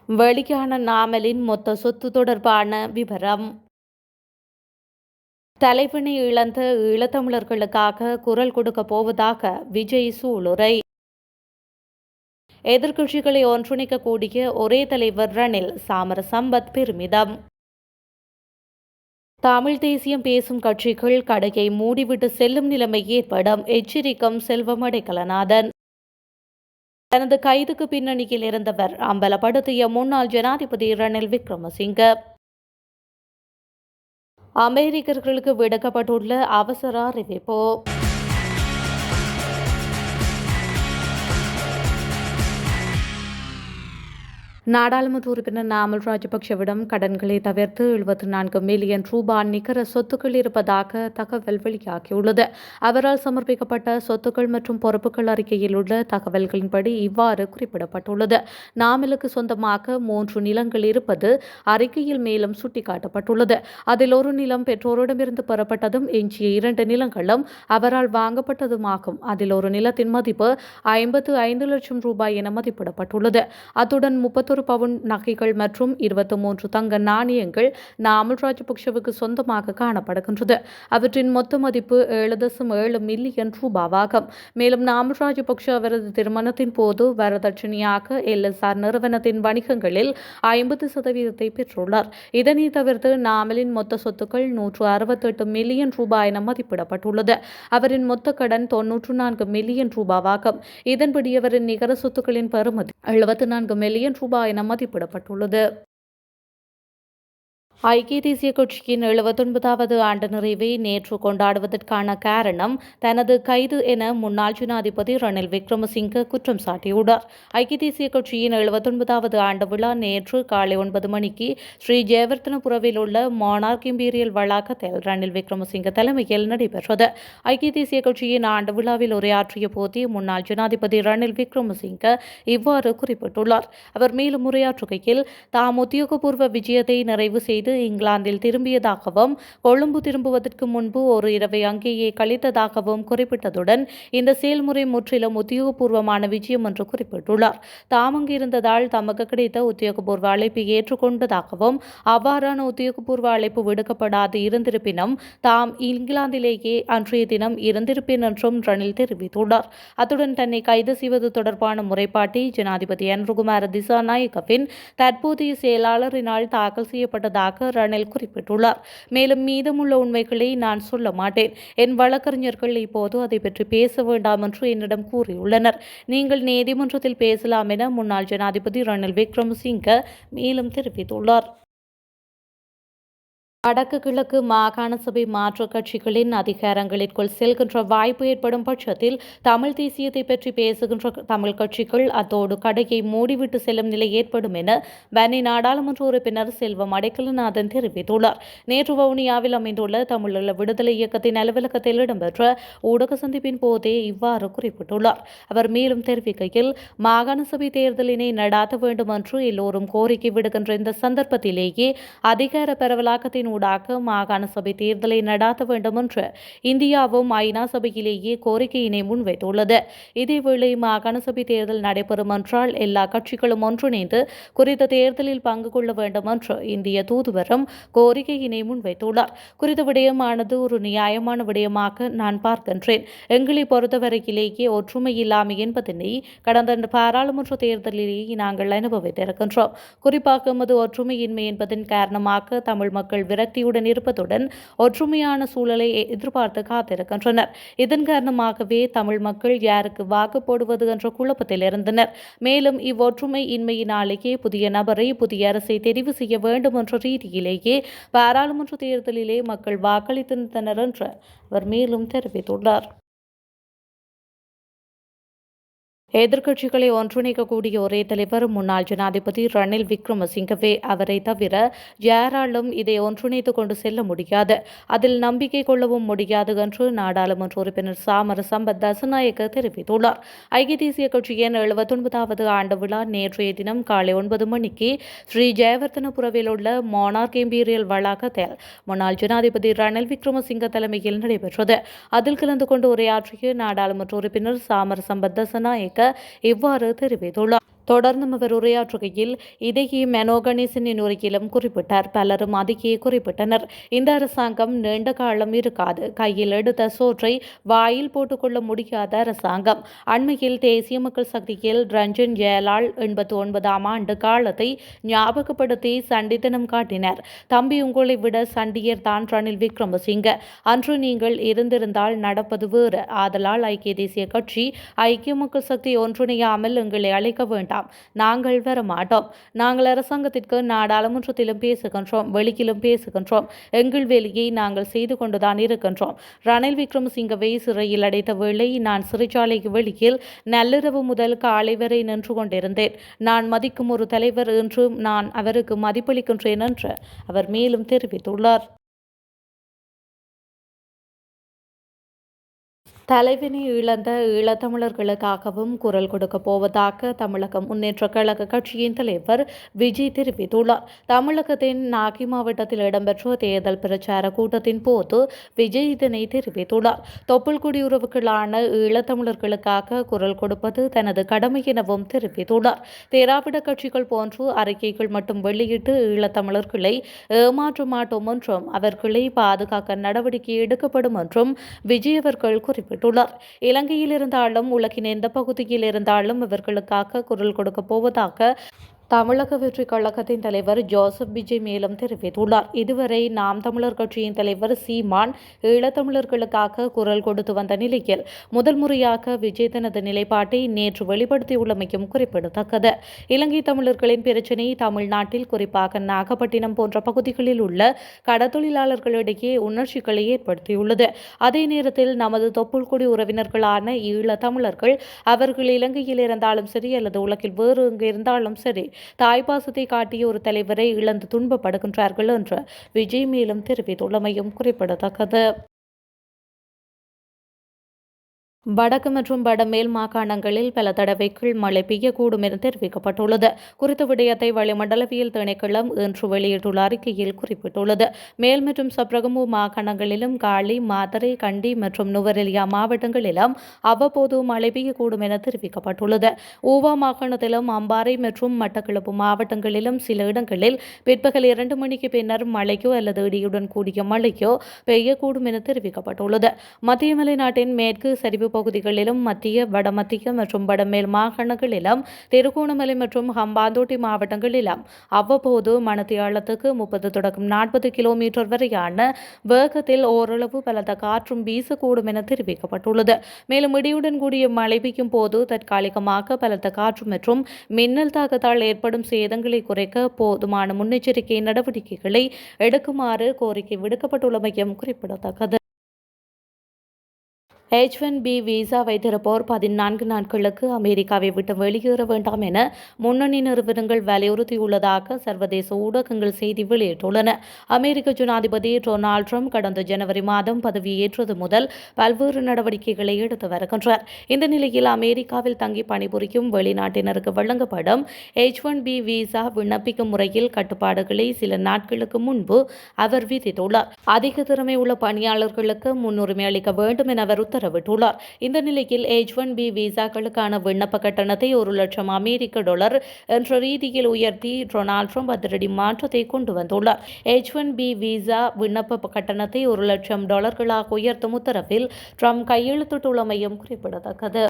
வெளியான நாமலின் மொத்த சொத்து தொடர்பான விவரம். தலைவனை இழந்த ஈழத்தமிழர்களுக்காக குரல் கொடுக்கப் போவதாக விஜய் சூளுரை. எதிர்க்கட்சிகளை ஒன்றிணைக்கக்கூடிய ஒரே தலைவர் ரணில், சாமர சம்பத் பெருமிதம். தமிழ் தேசியம் பேசும் கட்சிகள் கடையை மூடிவிட்டு செல்லும் நிலைமை ஏற்படும், எச்சரிக்கும் செல்வம் அடைக்கலநாதன். தனது கைதுக்கு பின்னணியில் இருந்தவர் அம்பலப்படுத்திய முன்னாள் ஜனாதிபதி ரணில் விக்ரமசிங்க. அமெரிக்கர்களுக்கு விடுக்கப்பட்டுள்ள அவசர அறிவிப்பு. நாடாளுமன்ற உறுப்பினர் நாமல் ராஜபக்ஷவிடம் கடன்களை தவிர்த்து 74 மில்லியன் ரூபாய் நிகர சொத்துக்கள் இருப்பதாக தகவல் வெளியாகியுள்ளது. அவரால் சமர்ப்பிக்கப்பட்ட சொத்துக்கள் மற்றும் பொறுப்புகள் அறிக்கையில் உள்ள தகவல்களின்படி இவ்வாறு குறிப்பிடப்பட்டுள்ளது. நாமலுக்கு சொந்தமாக 3 நிலங்கள் இருப்பது அறிக்கையில் மேலும் சுட்டிக்காட்டப்பட்டுள்ளது. அதில் ஒரு நிலம் பெற்றோரிடமிருந்து பெறப்பட்டதும் எஞ்சிய 2 நிலங்களும் அவரால் வாங்கப்பட்டதுமாகும். அதில் ஒரு நிலத்தின் மதிப்பு 55 லட்சம் ரூபாய் என மதிப்பிடப்பட்டுள்ளது. அத்துடன் 31 பவுன் நகைகள் மற்றும் 23 தங்க நாணயங்கள் நாமல் ராஜபக்ஷவுக்கு சொந்தமாக காணப்படுகின்றது. அவற்றின் மொத்த மதிப்பு 7.7 மில்லியன் ரூபாவாகும். மேலும் நாமல் ராஜபக்ஷ அவரது திருமணத்தின் போது வரதட்சணையாக LSR நிறுவனத்தின் வணிகங்களில் 50% பெற்றுள்ளார். இதனை தவிர்த்து நாமலின் மொத்த சொத்துக்கள் 168 மில்லியன் ரூபாய் என மதிப்பிடப்பட்டுள்ளது. அவரின் மொத்த கடன் 94 மில்லியன் ரூபாவாகும். இதன்படி அவரின் நிகர சொத்துக்களின் பெறுமதி 74 மில்லியன் ரூபாய் என மதிப்பிடப்பட்டுள்ளது. ஐக்கிய தேசிய கட்சியின் 79வது ஆண்டு நிறைவை நேற்று கொண்டாடுவதற்கான காரணம் தனது கைது என முன்னாள் ஜனாதிபதி ரணில் விக்ரமசிங்க குற்றம் சாட்டியுள்ளார். ஐக்கிய தேசிய கட்சியின் 79வது ஆண்டு விழா நேற்று காலை 9 மணிக்கு ஸ்ரீ ஜெயவர்தனபுரவில் உள்ள மானார்க் இம்பீரியல் வளாகத்தில் ரணில் விக்ரமசிங்க தலைமையில் நடைபெற்றது. ஐக்கிய தேசிய கட்சியின் ஆண்டு விழாவில் உரையாற்றிய போதே முன்னாள் ஜனாதிபதி ரணில் விக்ரமசிங்க இவ்வாறு குறிப்பிட்டுள்ளார். அவர் மேலும் உரையாற்றுகையில் தாம் உத்தியோகபூர்வ விஜயத்தை நிறைவு செய்து இங்கிலாந்தில் திரும்பியதாகவும் கொழும்பு திரும்புவதற்கு முன்பு ஒரு இரவை அங்கேயே கழித்ததாகவும் குறிப்பிட்டதுடன் இந்த செயல்முறை முற்றிலும் உத்தியோகபூர்வமான விஜயம் என்று குறிப்பிட்டுள்ளார். தாம் அங்கிருந்ததால் தமக்கு கிடைத்த உத்தியோகபூர்வ அழைப்பை ஏற்றுக்கொண்டதாகவும் அவ்வாறான உத்தியோகபூர்வ அழைப்பு விடுக்கப்படாது இருந்திருப்பினும் தாம் இங்கிலாந்திலேயே அன்றைய தினம் இருந்திருப்பேன் என்றும் ரணில் தெரிவித்துள்ளார். அத்துடன் தன்னை கைது செய்வது தொடர்பான முறைப்பாட்டை ஜனாதிபதி அனுரகுமார திசாநாயக்கவின் தற்போதைய செயலாளரினால் தாக்கல் செய்யப்பட்டதாக ரணில் குறிப்பிட்டுள்ளார். மேலும் மீதமுள்ள உண்மைகளை நான் சொல்ல மாட்டேன். என் வழக்கறிஞர்கள் இப்போது அதை பற்றி பேச வேண்டாம் என்று என்னிடம் கூறியுள்ளனர். நீங்கள் நீதிமன்றத்தில் பேசலாம் என முன்னாள் ஜனாதிபதி ரணில் விக்ரமசிங்க மேலும் தெரிவித்துள்ளார். வடக்கு கிழக்கு மாகாண சபை மாற்றுக் கட்சிகளின் அதிகாரங்களிற்குள் செல்கின்ற வாய்ப்பு ஏற்படும் பட்சத்தில் தமிழ் தேசியத்தை பற்றி பேசுகின்ற தமிழ் கட்சிகள் அத்தோடு கடையை மூடிவிட்டு செல்லும் நிலை ஏற்படும் என வன்னி நாடாளுமன்ற உறுப்பினர் செல்வம் அடைக்கலநாதன் தெரிவித்துள்ளார். நேற்று வவுனியாவில் அமைந்துள்ள தமிழீழ விடுதலை இயக்கத்தின் அலுவலகத்தில் இடம்பெற்ற ஊடக சந்திப்பின் போதே இவ்வாறு குறிப்பிட்டுள்ளார். அவர் மேலும் தெரிவிக்கையில் மாகாண சபை தேர்தலினை நடாத்த வேண்டும் என்று எல்லோரும் கோரிக்கை விடுகின்ற இந்த சந்தர்ப்பத்திலேயே அதிகார பரவலாக்கத்தின் ஊடாக மாகாண சபை தேர்தலை நடாத்த வேண்டும் என்று இந்தியாவும் ஐநா சபையிலேயே கோரிக்கையினை முன்வைத்துள்ளது. இதேவேளை மாகாண சபை தேர்தல் நடைபெறும் என்றால் எல்லா கட்சிகளும் ஒன்றிணைந்து குறித்த தேர்தலில் பங்கு கொள்ள வேண்டும் என்று இந்திய தூதுவரும் கோரிக்கையினை முன்வைத்துள்ளார். குறித்த விடயமானது ஒரு நியாயமான விடயமாக நான் பார்க்கின்றேன். எங்களை பொறுத்தவரையிலேயே ஒற்றுமை இல்லாமை என்பதனை கடந்த பாராளுமன்ற தேர்தலிலேயே நாங்கள் அனுபவித்திருக்கின்றோம். குறிப்பாக எமது ஒற்றுமையின்மை என்பதன் காரணமாக தமிழ் மக்கள் விரக்தியுடன் இருப்பதுடன் ஒற்றுமையான சூழலை எதிர்பார்த்து காத்திருக்கின்றனர். இதன் காரணமாகவே தமிழ் மக்கள் யாருக்கு வாக்கு போடுவது என்ற குழப்பத்தில் இருந்தனர். மேலும் இவ்வொற்றுமை இன்மையினாலேயே புதிய நபரை புதிய அரசை தெரிவு செய்ய வேண்டும் என்ற ரீதியிலேயே பாராளுமன்ற தேர்தலிலே மக்கள் வாக்களித்திருந்தனர் என்று அவர் மேலும் தெரிவித்துள்ளார். எதிர்க்கட்சிகளை ஒன்றிணைக்கக்கூடிய ஒரே தலைவர் முன்னாள் ஜனாதிபதி ரணில் விக்ரமசிங்கவே. அவரை தவிர யாராலும் இதை ஒன்றிணைத்துக் கொண்டு செல்ல முடியாது, அதில் நம்பிக்கை கொள்ளவும் முடியாது என்று நாடாளுமன்ற உறுப்பினர் சாமர சம்பத் தசநாயக்க தெரிவித்துள்ளார். ஐக்கிய தேசிய கட்சியின் 79வது ஆண்டு விழா நேற்றைய தினம் காலை 9 மணிக்கு ஸ்ரீ ஜெயவர்தனபுரவில் உள்ள மானார்க் இம்பீரியல் வளாகத்தில் முன்னாள் ஜனாதிபதி ரணில் விக்ரமசிங்க தலைமையில் நடைபெற்றது. அதில் கலந்து கொண்டு உரையாற்றிய நாடாளுமன்ற உறுப்பினர் சாமர சம்பத் தசநாயக்க இவ்வாறு தெரிவித்துள்ளார். தொடர்ந்தும் அவர் உரையாற்றுகையில் இதையே மெனோ கணேசனின் உரையிலும் குறிப்பிட்டார். பலரும் அதையே குறிப்பிட்டனர். இந்த அரசாங்கம் நீண்ட காலம் இருக்காது. கையில் எடுத்த சோற்றை வாயில் போட்டுக்கொள்ள முடியாத அரசாங்கம். அண்மையில் தேசிய மக்கள் சக்தியில் ரஞ்சன் ஜெயலால் 89ஆம் ஆண்டு காலத்தை ஞாபகப்படுத்தி சண்டித்தனம் காட்டினார். தம்பி, உங்களை விட சண்டியர் தான் ரணில் விக்ரமசிங்க. அன்று நீங்கள் இருந்திருந்தால் நடப்பது வேறு. ஆதலால் ஐக்கிய தேசிய கட்சி, ஐக்கிய மக்கள் சக்தி ஒன்றிணையாமல் எங்களை அழைக்க வேண்டாம். நாங்கள் வரமாட்டோம். நாங்கள் அரசாங்கத்திற்கு நாடாளுமன்றத்திலும் பேசுகின்றோம், வெளியிலும் பேசுகின்றோம். எங்கள் வேலையை நாங்கள் செய்து கொண்டுதான் இருக்கின்றோம். ரணில் விக்ரமசிங்கவை சிறையில் அடைத்த வேளை நான் சிறைச்சாலைக்கு வெளியில் நள்ளிரவு முதல் காலை வரை நின்று கொண்டிருந்தேன். நான் மதிக்கும் ஒரு தலைவர் என்றும் நான் அவருக்கு மதிப்பளிக்கின்றேன் என்று அவர் மேலும் தெரிவித்துள்ளார். தலைவினை இழந்த ஈழத்தமிழர்களுக்காகவும் குரல் கொடுக்கப் போவதாக தமிழக முன்னேற்ற கழக கட்சியின் தலைவர் விஜய் தெரிவித்துள்ளார். தமிழகத்தின் நாகை மாவட்டத்தில் இடம்பெற்ற தேர்தல் பிரச்சார கூட்டத்தின் போது விஜய் இதனை தெரிவித்துள்ளார். தொப்புள் குடியுறவுகளான ஈழத்தமிழர்களுக்காக குரல் கொடுப்பது தனது கடமை எனவும் தெரிவித்துள்ளார். திராவிட கட்சிகள் போன்று அறிக்கைகள் மட்டும் வெளியிட்டு ஈழத்தமிழர்களை ஏமாற்ற மாட்டோம் என்றும் அவர்களை பாதுகாக்க நடவடிக்கை எடுக்கப்படும் என்றும் விஜய் அவர்கள் குறிப்பிட்டார். இலங்கையில் இருந்தாலும் உலகின் எந்த பகுதியில் இருந்தாலும் இவர்களுக்காக குரல் கொடுக்கப் போவதாக தமிழக வெற்றி கழகத்தின் தலைவர் ஜோசப் விஜய் மேலும் தெரிவித்துள்ளார். இதுவரை நாம் தமிழர் கட்சியின் தலைவர் சீமான் ஈழத்தமிழர்களுக்காக குரல் கொடுத்து வந்த நிலையில் முதல் முறையாக விஜய் தனது நிலைப்பாட்டை நேற்று வெளிப்படுத்தியுள்ளமையும் குறிப்பிடத்தக்கது. இலங்கை தமிழர்களின் பிரச்சினை தமிழ்நாட்டில் குறிப்பாக நாகப்பட்டினம் போன்ற பகுதிகளில் உள்ள கடத்தொழிலாளர்களிடையே உணர்ச்சிகளை ஏற்படுத்தியுள்ளது. அதே நேரத்தில் நமது தொப்புள்குடி உறவினர்களான ஈழத்தமிழர்கள் அவர்கள் இலங்கையில் இருந்தாலும் சரி அல்லது உலகில் வேறு எங்கு இருந்தாலும் சரி தாய்ப்பாசத்தை காட்டிய ஒரு தலைவரை இழந்து துன்பப்படுகின்றார்கள் என்று விஜய் மேலும் தெரிவித்துள்ளமையும் குறிப்பிடத்தக்கது. வடக்கு மற்றும் வடமேல் மாகாணங்களில் பல தடவைகள் மழை பெய்யக்கூடும் என தெரிவிக்கப்பட்டுள்ளது. குறித்த விடயத்தை வளிமண்டலவியல் திணைக்களம் இன்று வெளியிட்டுள்ள அறிக்கையில் குறிப்பிட்டுள்ளது. மேல் மற்றும் சப்ரகமு மாகாணங்களிலும் காலி, மாத்தறை, கண்டி மற்றும் நுவரெலியா மாவட்டங்களிலும் அவ்வப்போது மழை பெய்யக்கூடும் என தெரிவிக்கப்பட்டுள்ளது. ஊவா மாகாணத்திலும் அம்பாறை மற்றும் மட்டக்களப்பு மாவட்டங்களிலும் சில இடங்களில் பிற்பகல் 2 மணிக்கு பின்னர் மழைக்கோ அல்லது இடியுடன் கூடிய மழைக்கோ பெய்யக்கூடும் என தெரிவிக்கப்பட்டுள்ளது. மத்திய மலைநாட்டின் மேற்கு சரிவு பகுதிகளிலும் மத்திய, வடமத்திய மற்றும் வடமேல் மாகாணங்களிலும் திருகோணமலை மற்றும் ஹம்பாந்தோட்டை மாவட்டங்களிலும் அவ்வப்போது மணித்தியாலத்துக்கு 30 தொடக்கம் 40 கிலோமீட்டர் வரையான வேகத்தில் ஓரளவு பலத்த காற்றும் வீசக்கூடும் என தெரிவிக்கப்பட்டுள்ளது. மேலும் இடியுடன் கூடிய மழை பெய்யும் போது தற்காலிகமாக பலத்த காற்று மற்றும் மின்னல் தாக்கத்தால் ஏற்படும் சேதங்களை குறைக்க போதுமான முன்னெச்சரிக்கை நடவடிக்கைகளை எடுக்குமாறு கோரிக்கை விடுக்கப்பட்டுள்ளமையும் குறிப்பிடத்தக்கது. H1B விசா வைத்திருப்போர் 14 நாட்களுக்கு அமெரிக்காவை விட்டு வெளியேற வேண்டாம் என முன்னணி நிறுவனங்கள் வலியுறுத்தியுள்ளதாக சர்வதேச ஊடகங்கள் செய்தி வெளியிட்டுள்ளன. அமெரிக்க ஜனாதிபதி டொனால்ட் ட்ரம்ப் கடந்த ஜனவரி மாதம் பதவியேற்றது முதல் பல்வேறு நடவடிக்கைகளை எடுத்து வருகின்றார். இந்த நிலையில் அமெரிக்காவில் தங்கி பணிபுரியும் வெளிநாட்டினருக்கு வழங்கப்படும் H1B விசா விண்ணப்பிக்கும் முறையில் கட்டுப்பாடுகளை சில நாட்களுக்கு முன்பு அவர் விதித்துள்ளார். அதிக திறமை உள்ள பணியாளர்களுக்கு முன்னுரிமை அளிக்க வேண்டும் என அவர் உத்தரவிட்டுள்ளார். இந்த நிலையில் H1B விசாக்களுக்கான விண்ணப்ப கட்டணத்தை $1,00,000 என்ற ரீதியில் உயர்த்தி டொனால்ட் ட்ரம்ப் அதிரடி மாற்றத்தை கொண்டு வந்துள்ளார். H1B விசா விண்ணப்ப கட்டணத்தை $1,00,000 உயர்த்தும் உத்தரவில் ட்ரம்ப் கையெழுத்திட்டுள்ளமையும் குறிப்பிடத்தக்கது.